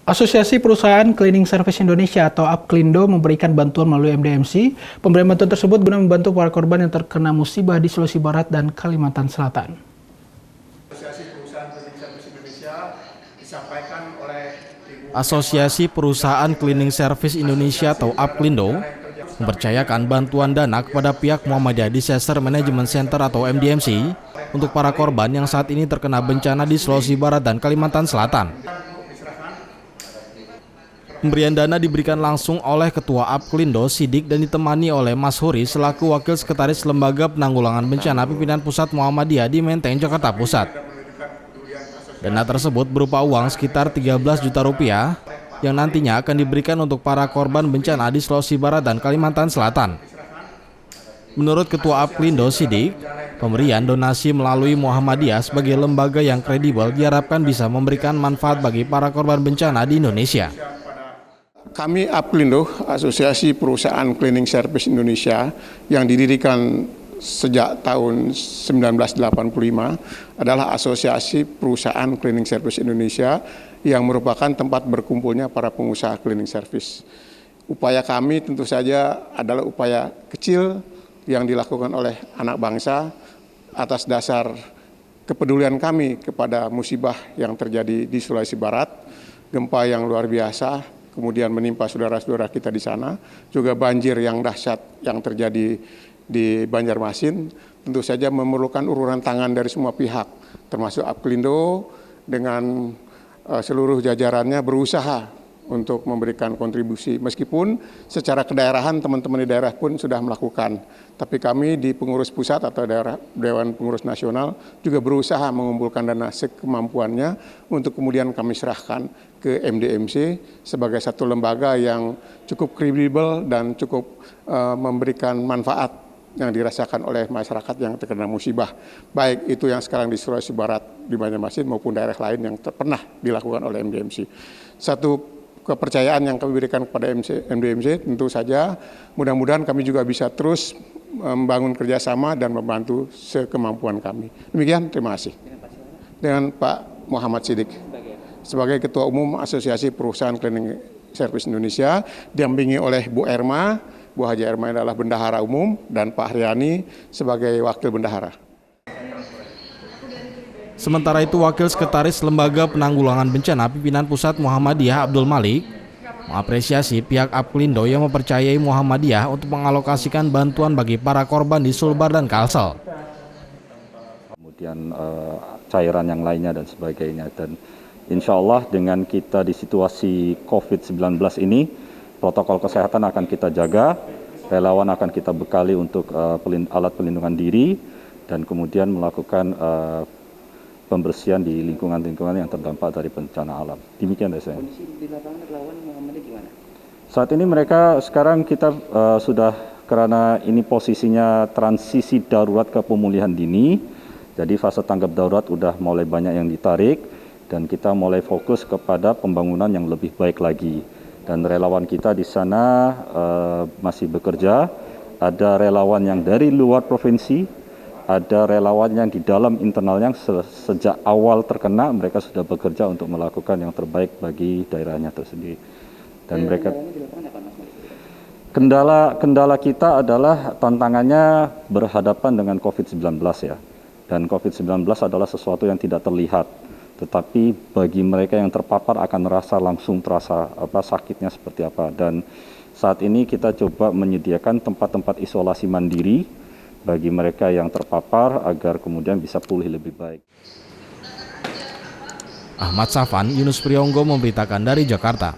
Asosiasi Perusahaan Cleaning Service Indonesia atau APKLINDO memberikan bantuan melalui MDMC. Pemberian bantuan tersebut guna membantu para korban yang terkena musibah di Sulawesi Barat dan Kalimantan Selatan. Asosiasi Perusahaan Cleaning Service Indonesia disampaikan oleh Asosiasi Perusahaan Cleaning Service Indonesia atau APKLINDO mempercayakan bantuan dana kepada pihak Muhammadiyah Disaster Management Center atau MDMC untuk para korban yang saat ini terkena bencana di Sulawesi Barat dan Kalimantan Selatan. Pemberian dana diberikan langsung oleh Ketua APKLINDO Sidik dan ditemani oleh Mas Huri selaku Wakil Sekretaris Lembaga Penanggulangan Bencana Pimpinan Pusat Muhammadiyah di Menteng, Jakarta Pusat. Dana tersebut berupa uang sekitar 13 juta rupiah yang nantinya akan diberikan untuk para korban bencana di Sulawesi Barat dan Kalimantan Selatan. Menurut Ketua APKLINDO Sidik, pemberian donasi melalui Muhammadiyah sebagai lembaga yang kredibel diharapkan bisa memberikan manfaat bagi para korban bencana di Indonesia. Kami APKLINDO, Asosiasi Perusahaan Cleaning Service Indonesia, yang didirikan sejak tahun 1985, adalah Asosiasi Perusahaan Cleaning Service Indonesia yang merupakan tempat berkumpulnya para pengusaha cleaning service. Upaya kami tentu saja adalah upaya kecil yang dilakukan oleh anak bangsa atas dasar kepedulian kami kepada musibah yang terjadi di Sulawesi Barat, gempa yang luar biasa, kemudian menimpa saudara-saudara kita di sana, juga banjir yang dahsyat yang terjadi di Banjarmasin, tentu saja memerlukan uluran tangan dari semua pihak, termasuk APKLINDO dengan seluruh jajarannya berusaha untuk memberikan kontribusi, meskipun secara kedaerahan teman-teman di daerah pun sudah melakukan. Tapi kami di pengurus pusat atau Dewan Pengurus Nasional juga berusaha mengumpulkan dana sekemampuannya untuk kemudian kami serahkan ke MDMC sebagai satu lembaga yang cukup kredibel dan cukup memberikan manfaat yang dirasakan oleh masyarakat yang terkena musibah, baik itu yang sekarang di Sulawesi Barat, di Banjarmasin maupun daerah lain yang pernah dilakukan oleh MDMC. Satu kepercayaan yang kami berikan kepada MDMC tentu saja, mudah-mudahan kami juga bisa terus membangun kerjasama dan membantu sekemampuan kami. Demikian, terima kasih. Dengan Pak Muhammad Sidik, sebagai Ketua Umum Asosiasi Perusahaan Cleaning Service Indonesia, didampingi oleh Bu Erma. Bu Haji Erma adalah Bendahara Umum, dan Pak Haryani sebagai Wakil Bendahara. Sementara itu, Wakil Sekretaris Lembaga Penanggulangan Bencana Pimpinan Pusat Muhammadiyah Abdul Malik mengapresiasi pihak APKLINDO yang mempercayai Muhammadiyah untuk mengalokasikan bantuan bagi para korban di Sulbar dan Kalsel. Kemudian cairan yang lainnya dan sebagainya, dan insya Allah dengan kita di situasi COVID-19 ini, protokol kesehatan akan kita jaga, relawan akan kita bekali untuk alat pelindungan diri, dan kemudian melakukan pembersihan di lingkungan-lingkungan yang terdampak dari bencana alam. Demikian dari saya. Kondisi di lapangan relawan Muhammadiyah gimana? Saat ini mereka sekarang kita sudah, karena ini posisinya transisi darurat ke pemulihan dini, jadi fase tanggap darurat udah mulai banyak yang ditarik, dan kita mulai fokus kepada pembangunan yang lebih baik lagi. Dan relawan kita di sana masih bekerja, ada relawan yang dari luar provinsi, ada relawan yang di dalam internalnya sejak awal terkena, mereka sudah bekerja untuk melakukan yang terbaik bagi daerahnya tersendiri. Dan mereka kendala kita adalah tantangannya berhadapan dengan COVID-19 ya. Dan COVID-19 adalah sesuatu yang tidak terlihat. Tetapi bagi mereka yang terpapar akan langsung terasa sakitnya seperti apa. Dan saat ini kita coba menyediakan tempat-tempat isolasi mandiri bagi mereka yang terpapar agar kemudian bisa pulih lebih baik. Ahmad Safan, Yunus Priyonggo memberitakan dari Jakarta.